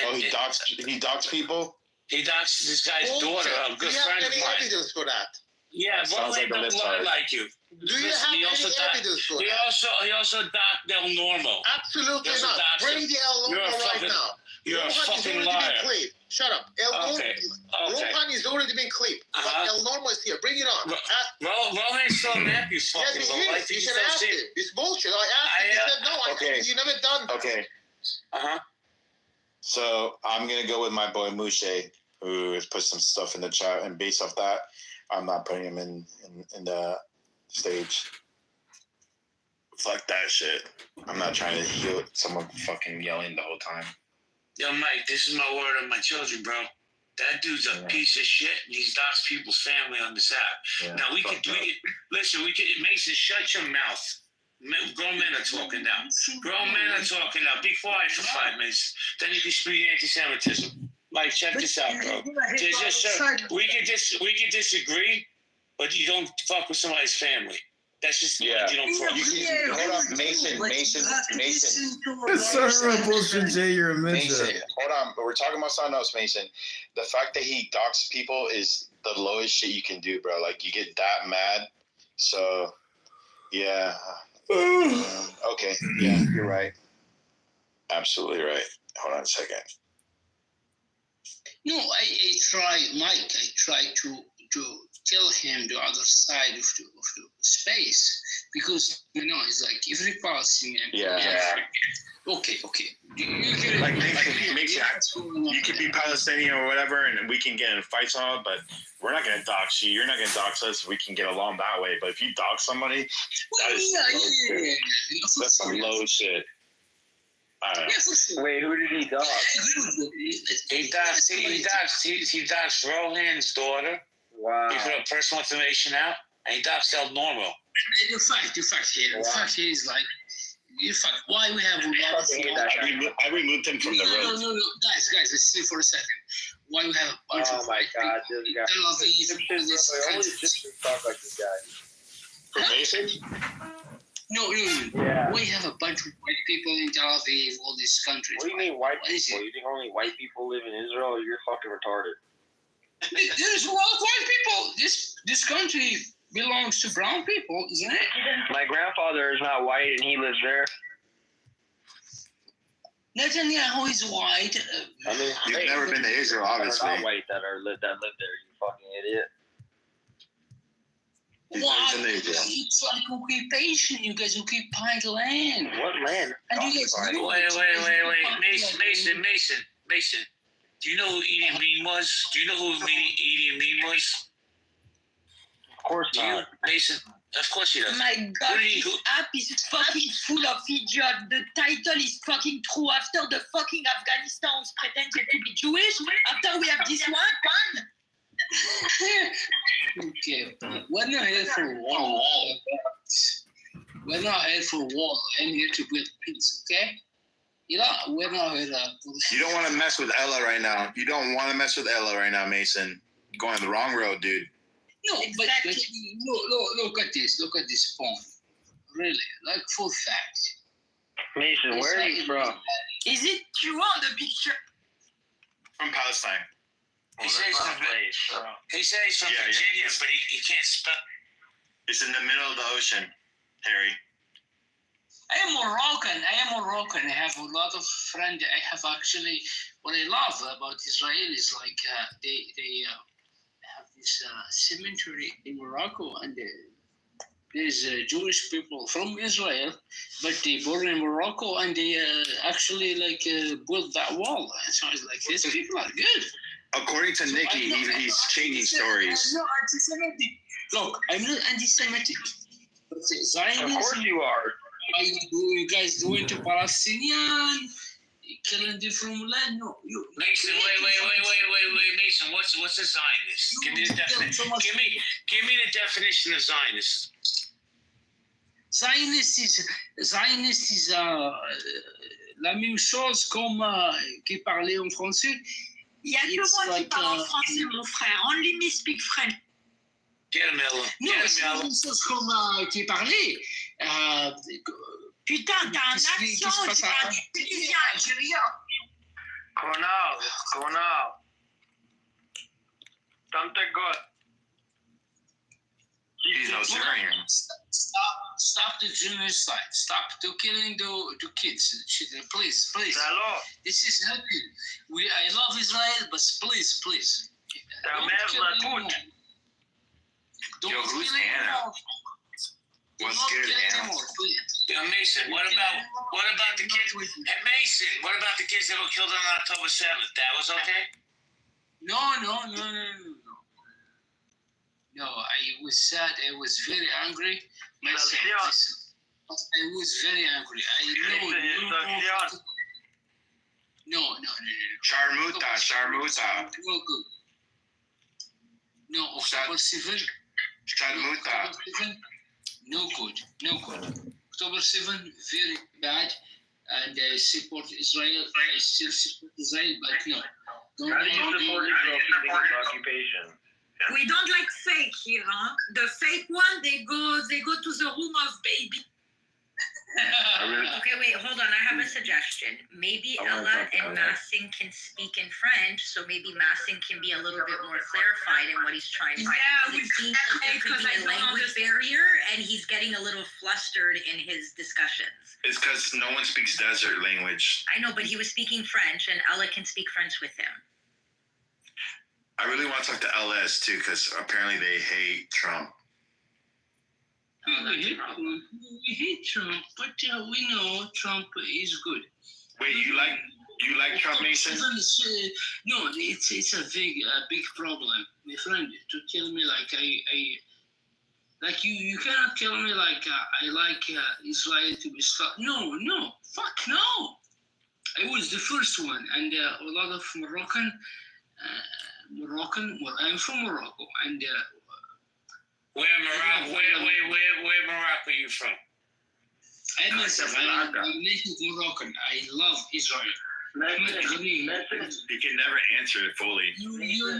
And He doxed people? He doxed this guy's daughter, a good Do you friend have of any mine. evidence for that? Yeah, Sounds Rohan like a don't lip lie tart. like you. Do you Listen, have he also any doxed- evidence for He that? also docked Del Normo. Absolutely Yes, not. that's Bring it. the El You're a Normo right fucking- now. You're a Rohan is fucking already liar. been clipped. Shut up. Okay. Rohan is already been clipped. But Uh-huh. El Normo is here. Bring it on. Ro- Ask. Rohan's still mad, you Yes, fucking he low life. is. You You should still ask see him. It's bullshit. I asked him. He said no. Okay. You never done that. Okay, Uh-huh. so I'm gonna go with my boy Mouche, who has put some stuff in the chat, and based off that, I'm not putting him in the stage. Fuck that shit. I'm not trying to heal someone fucking yelling the whole time. Yo, Mike, this is my word on my children, bro. That dude's a piece of shit. And he's doxed people's family on this app. Yeah, Now, we fuck could do that. it. Listen, we could, Mason, shut your mouth. Grown men are talking now. Grown men are talking now. Be quiet for 5 minutes. Then you can speak anti-Semitism. Mike, check this out, bro. We can disagree, but you don't fuck with somebody's family. That's just the Yeah. you don't fuck. You can hold on, Mason. Sorry about bullshit, Jay. You're a Mason, midget. hold on. We're talking about something else, Mason. The fact that he doxed people is the lowest shit you can do, bro. Like, you get that mad. So, yeah. Okay. Yeah, you're right. Absolutely right. Hold on a second. No, I try, Mike. I try to tell him the other side of the space because it's like every policy man. Yeah. Okay. You can Like, you could be Palestinian or whatever, and we can get in fights and all, but we're not going to dox you. You're not going to dox us. We can get along that way. But if you dox somebody, that is that's some low shit. I don't know. Yeah, for sure. Wait, who did he dog? He doxed Rohan's daughter. Wow. He put her personal information out, and he doxed El Normo. The fact here, the fact here is like, why we have a lot of I removed him from the road. No, guys, let's see for a second. Why we have a bunch of Oh my God, people this guy. Tel Aviv, all this Only country. just talk like this guy. For Mason? No. Yeah. We have a bunch of white people in Tel Aviv, all these countries. What do you mean white What is people? it? You think only white people live in Israel? You're fucking retarded. There's a lot of white people. This country belongs to brown people, isn't it? My grandfather is not white and he lives there. Netanyahu is white. I mean, You've never been to Israel, obviously. Not white that live there. You fucking idiot. Why? in Israel. It's like occupation. You guys occupy land. What land? And you guys Occupied. know Wait. it. Mason. Do you know who Idi Amin was? Do you know who Idi Amin was? Of course Do you? not. Mason? Of course he does. My God, Who did he- this app is fucking full of idiots. The title is fucking true. After the fucking Afghanistan was pretended to be Jewish, after we have this one. Okay, we're not here for war. We're not here for war. I'm here to build peace. Okay? We're not here to. You don't want to mess with Ella right now. You don't want to mess with Ella right now, Mason. You're going the wrong road, dude. No, but Exactly. look at this. Look at this point. Really, like full fact. Mason, where are you from? Is it true on the picture? From Palestine. He says he's from, he says he's from Yeah, yeah. Virginia, but he can't spell. It's in the middle of the ocean, Harry. I am Moroccan. I have a lot of friends. I have actually, what I love about Israel is like they have this cemetery in Morocco, and there's Jewish people from Israel, but they born in Morocco, and they actually like built that wall. And so I was like, these people are good. According to Nikki, he's changing stories. I'm not anti-Semitic. Look, I'm not anti-Semitic. But Zionism, Of course you are. you guys doing to Palestinian, killing different land? No, you. Mason, wait, Mason. What's a Zionist? Give me the definition. Give me the definition of Zionist. Zionist is la même chose comme qui parlait en français. Il y a que moi qui parle en français, mon frère. Only me speak French. Get him, Ella. Non, Get c'est him, la Ella. même chose comme qui parlait. Putain, t'as un accent, tu parles tunisien, algérien. Konal. Tante God. He's Algerian. Stop the genocide. Stop the killing the kids, children. Please. Hello. This is happening. I love Israel, but please. Ta Don't mère kill la anyone. pute. Don't Yo, kill who's anyone. Anna? Do What's not good, kill Anna? anymore, please. Mason, what about the kids? Hey, Mason, what about the kids that were killed on October 7th? That was okay? No. No, I was sad. I was very angry. Myself, listen. I was very angry. No. Sharmuta. No good. No, October 7. Sharmuta. No good. October 7, very bad. And I support Israel. I still support Israel, but no. How do you support Israel keeping its occupation? We don't like fake here, huh? The fake one, they go to the room of baby. Okay, wait, hold on. I have a suggestion. Maybe Ella and Massing can speak in French, so maybe Massing can be a little bit more clarified in what he's trying to say. Yeah, It seems like there could be a language barrier, and he's getting a little flustered in his discussions. It's because no one speaks desert language. I know, but he was speaking French, and Ella can speak French with him. I really want to talk to LS too, because apparently they hate Trump. We hate Trump, but we know Trump is good. Wait, you like Trump, Mason? No, it's a big problem, my friend. To tell me like like you cannot tell me like I like Israel to be stopped. No, fuck no. I was the first one, and a lot of Moroccan. Well, I'm from Morocco, and Where Morocco are you from? I'm native Moroccan. I love Israel. He can never answer it fully. You do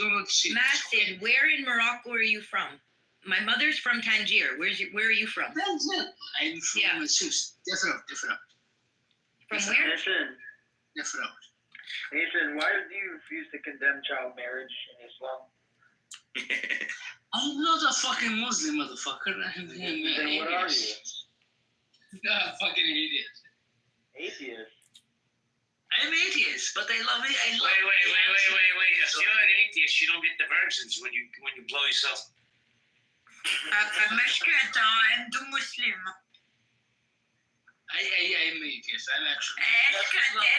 not see. Massing, where in Morocco are you from? My mother's from Tangier. Where are you from? I'm from Sousse. Different. From where? Different. Nathan, why do you refuse to condemn child marriage in Islam? I'm not a fucking Muslim, motherfucker. Then what are you? Nah, fucking idiot. Atheist. I'm atheist, but I love it. Wait. If you're an atheist, you don't get the virgins when you blow yourself. I'm Muslim. I'm atheist. I'm actually.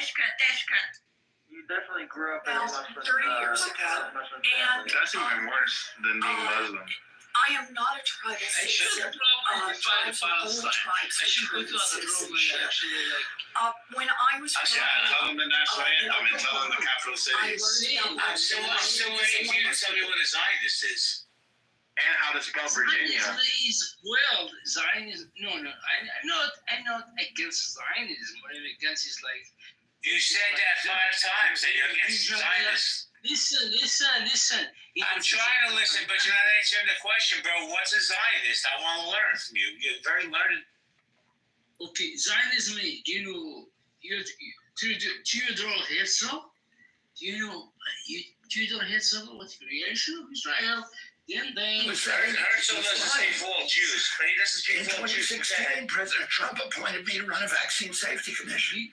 Eshkat. You definitely grew up in a Muslim 30 years ago, and That's even worse than being Muslim. I am not a tribe of I should citizens. probably find Palestine. I should go to other room and actually like. When I was I said, tell them the national anthem and tell them the capital I cities. learned about So wait, you didn't tell me what a Zionist is. And how to spell Virginia. Zionism. No. I'm not against Zionism. What I'm against is like. You said that 5 times that you're against Zionists. Listen. I'm trying to listen, but you're not answering the question, bro. What's a Zionist? I want to learn from you. You're very learned. Okay, Zionism. Do you know Theodore Herzl. Do you know Theodore Herzl was creation of Israel? Then they. Herzl doesn't say for all Jews, but he doesn't say In for all Jews. 2016, President Trump appointed me to run a vaccine safety commission.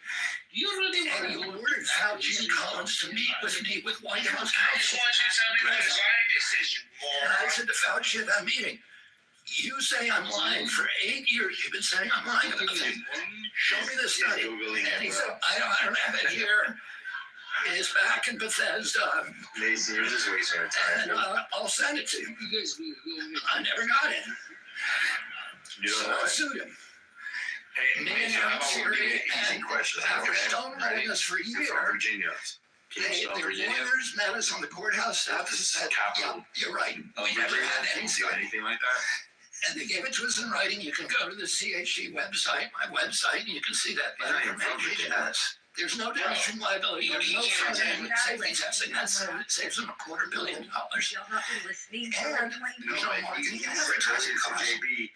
You really And he want to ordered Fauci and Collins to meet with me with White House I just counsel. want you to tell me what Zionist is, you And I moron. said to Fauci at that meeting, you say I'm lying for 8 years. You've been saying I'm lying about things. Show me the study. And he said, I don't have it here. It's back in Bethesda. Mason, you're just wasting our And I'll send it to you. I never got it. You So know I what? sued him. Hey, Me and Mason, how him, about we Siri, make an easy and question? after Okay? stonewalling us for a You're year, from Virginia. their Virginia. lawyers met us on the courthouse steps and said, Capital. yeah, you're right. We never had any Do study. anything like that? And they gave it to us in writing. You can go to the CHG website, my website, and you can see that letter from Virginia. There's no downstream liability. There's no front end savings testing. It saves them $250 million. Y'all not been listening for And like 20 there's years. no marketing and advertising costs. JB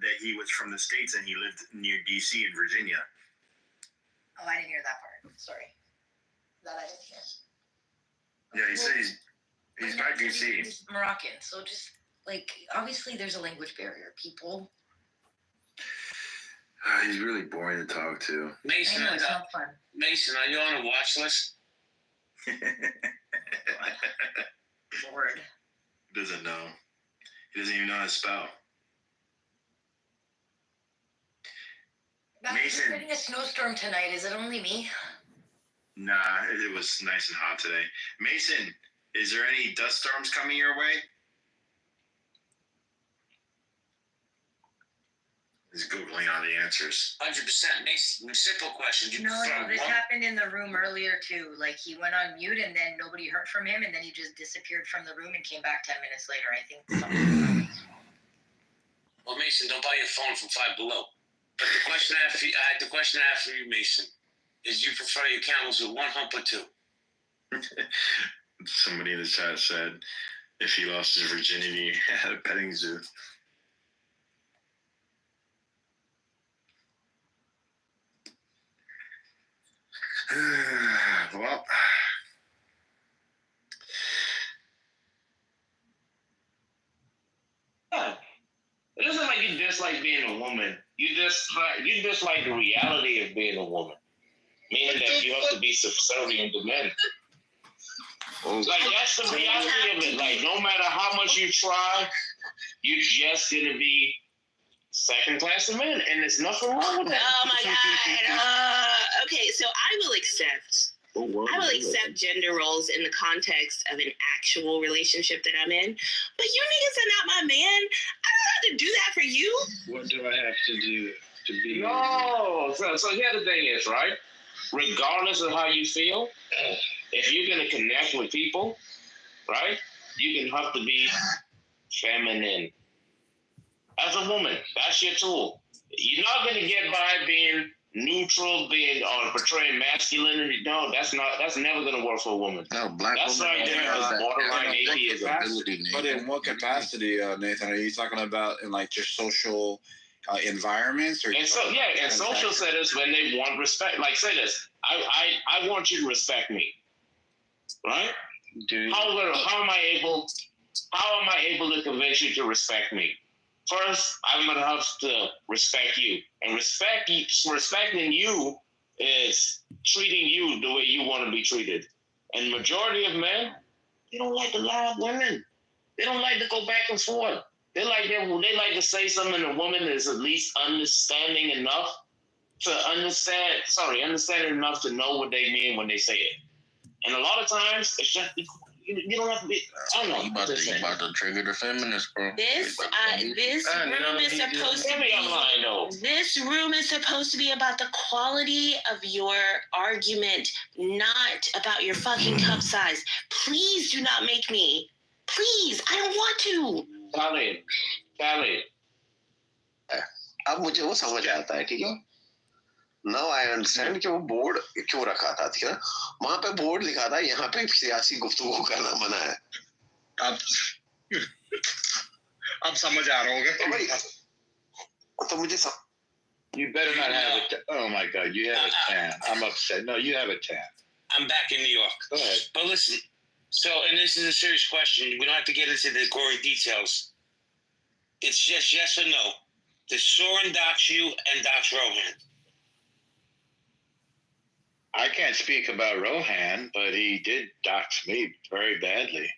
that he was from the States and he lived near DC in Virginia. Oh, I didn't hear that part. Sorry. That I didn't hear. Yeah, he said he's by DC. He's Moroccan, so just like obviously there's a language barrier. People. He's really boring to talk to. Mason, I know it's not fun. Mason, are you on a watch list? Lord. He doesn't know. He doesn't even know how to spell. Mason. Mason. We're getting a snowstorm tonight. Is it only me? Nah, it was nice and hot today. Mason, is there any dust storms coming your way? He's Googling all the answers. 100%. Mason, simple question. You No, prefer this one- happened in the room earlier too. Like he went on mute and then nobody heard from him, and then he just disappeared from the room and came back 10 minutes later. I think something. Well, Mason, don't buy your phone from Five Below. But the question I had the question I have for you, Mason, is you prefer your camels with one hump or two? Somebody in the chat said if he lost his virginity at a petting zoo. Well, Yeah. It isn't like you dislike being a woman. You dislike the reality of being a woman. Meaning that you have to be subservient to men. Like that's the reality of it. Like no matter how much you try, you're just gonna be second class to men, and there's nothing wrong with that. Oh my god. Okay, so I will accept gender roles in the context of an actual relationship that I'm in. But you niggas are not my man. I don't have to do that for you. What do I have to do to be? No. So here the thing is, right? Regardless of how you feel, if you're gonna connect with people, right, you can have to be feminine. As a woman, that's your tool. You're not gonna get by being neutral, being or portraying masculinity. No, that's never gonna work for a woman. No, black That's women right there is borderline atheism. But in what capacity, Nathan? Are you talking about in like your social environments, or And so yeah, in social settings when they want respect, like say this, I want you to respect me, right? How am I able to convince you to respect me? First, I'm gonna have to respect you, and respecting you is treating you the way you want to be treated. And majority of men, they don't like to lie with women. They don't like to go back and forth. They like to say something, and a woman is at least understanding enough enough to know what they mean when they say it. And a lot of times, it's just you don't have to be. I don't know. You about to trigger the feminist, bro. This room is supposed to be. This room is supposed to be about the quality of your argument, not about your fucking cup size. Please do not make me. Please, I don't want to. Khalid. अब मुझे वो समझ आता है, ठीक है? Now I understand कि वो बोर्ड क्यों रखा था, ठीक है? वहाँ पे बोर्ड लिखा था यहाँ पे सियासी गुफ्तगू करना मना है. अब समझ आ रहा होगा. तो भाई, तो मुझे You better not have it. Oh my God, you have a tan. I'm upset. No, you have a tan. I'm back in New York. Go ahead. But listen, so, and this is a serious question. We don't have to get into the gory details. It's just yes or no. Did Soren dox you and dox Rohan? I can't speak about Rohan, but he did dox me very badly.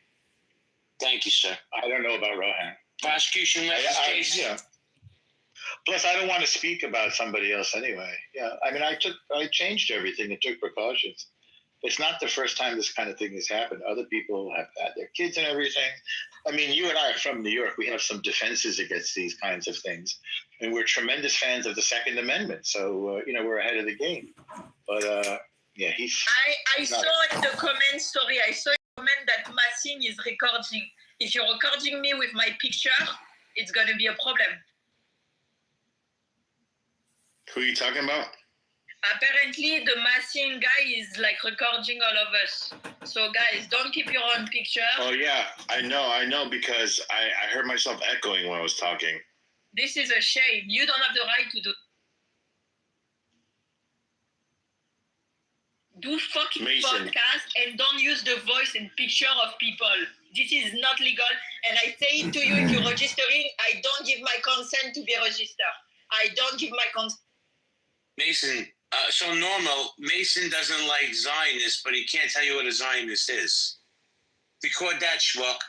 Thank you, sir. I don't know about Rohan. Prosecution left his case. Yeah. Plus, I don't want to speak about somebody else anyway. Yeah, I mean, I changed everything and took precautions. It's not the first time this kind of thing has happened. Other people have had their kids and everything. I mean, you and I are from New York. We have some defenses against these kinds of things. And we're tremendous fans of the Second Amendment. So, we're ahead of the game. But, yeah, he's... I saw in the comments, sorry, I saw in the comment that Massing is recording. If you're recording me with my picture, it's going to be a problem. Who are you talking about? Apparently, the Massing guy is like recording all of us. So, guys, don't keep your own picture. Oh, yeah, I know, because I heard myself echoing when I was talking. This is a shame. You don't have the right to do fucking Mason. podcast and don't use the voice and picture of people. This is not legal. And I say it to you, if you're registering, I don't give my consent to be registered. I don't give my consent. Mason, so normal, Mason doesn't like Zionists, but he can't tell you what a Zionist is. Record that, schmuck.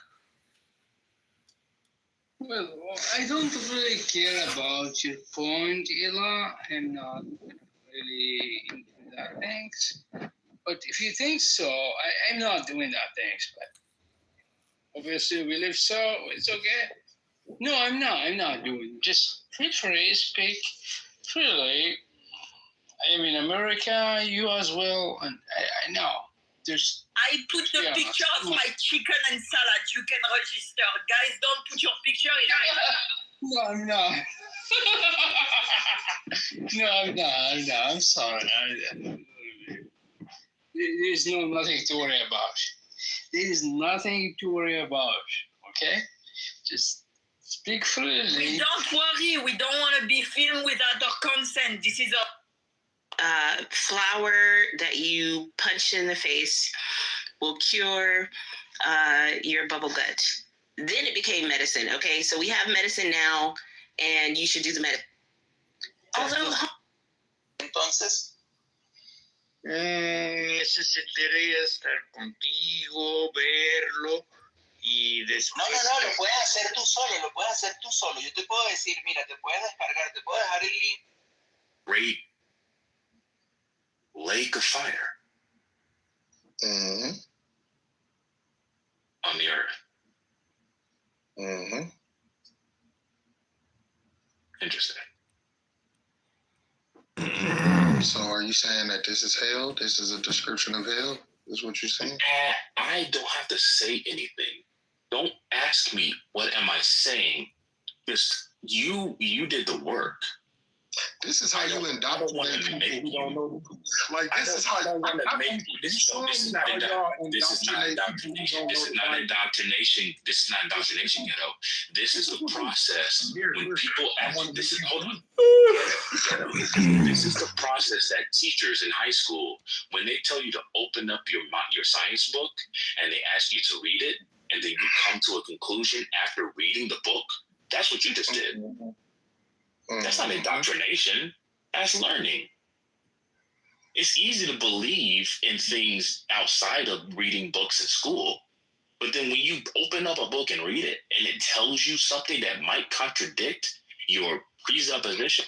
Well, I don't really care about your point, Ella. I'm not really into that things. But if you think so, I'm not doing that things. But obviously, we live so, it's okay. No, I'm not doing. Just feel free, speak freely. I am in America, you as well, and I know. There's. I put the picture of my chicken and salad. You can register. Guys, don't put your picture in. No, I'm not. No, I'm not. I'm sorry. There's nothing to worry about. There is nothing to worry about. Okay? Just speak freely. We don't worry. We don't want to be filmed without our consent. This is a flour that you punch in the face will cure your bubble gut. Then it became medicine. Okay, so we have medicine now, and you should do the medicine. Although, entonces, necesitaría estar contigo, verlo y después. No, lo puedes hacer tú solo. Yo te puedo decir, mira, te puedes descargar, te puedo dejar el link. Great lake of fire on the earth. Interesting. So are you saying that this is hell? This is a description of hell? Is what you're saying? I don't have to say anything. Don't ask me what am I saying. Just you did the work. This is how you indoctrinate people who don't know. Like this is how you This is not indoctrination. This is not indoctrination. Ghetto. This is the process when people actually. Hold on. This is the process that teachers in high school, when they tell you to open up your science book and they ask you to read it, and then you come to a conclusion after reading the book. That's what you just did. That's not indoctrination. That's learning. It's easy to believe in things outside of reading books in school, but then when you open up a book and read it, and it tells you something that might contradict your presupposition,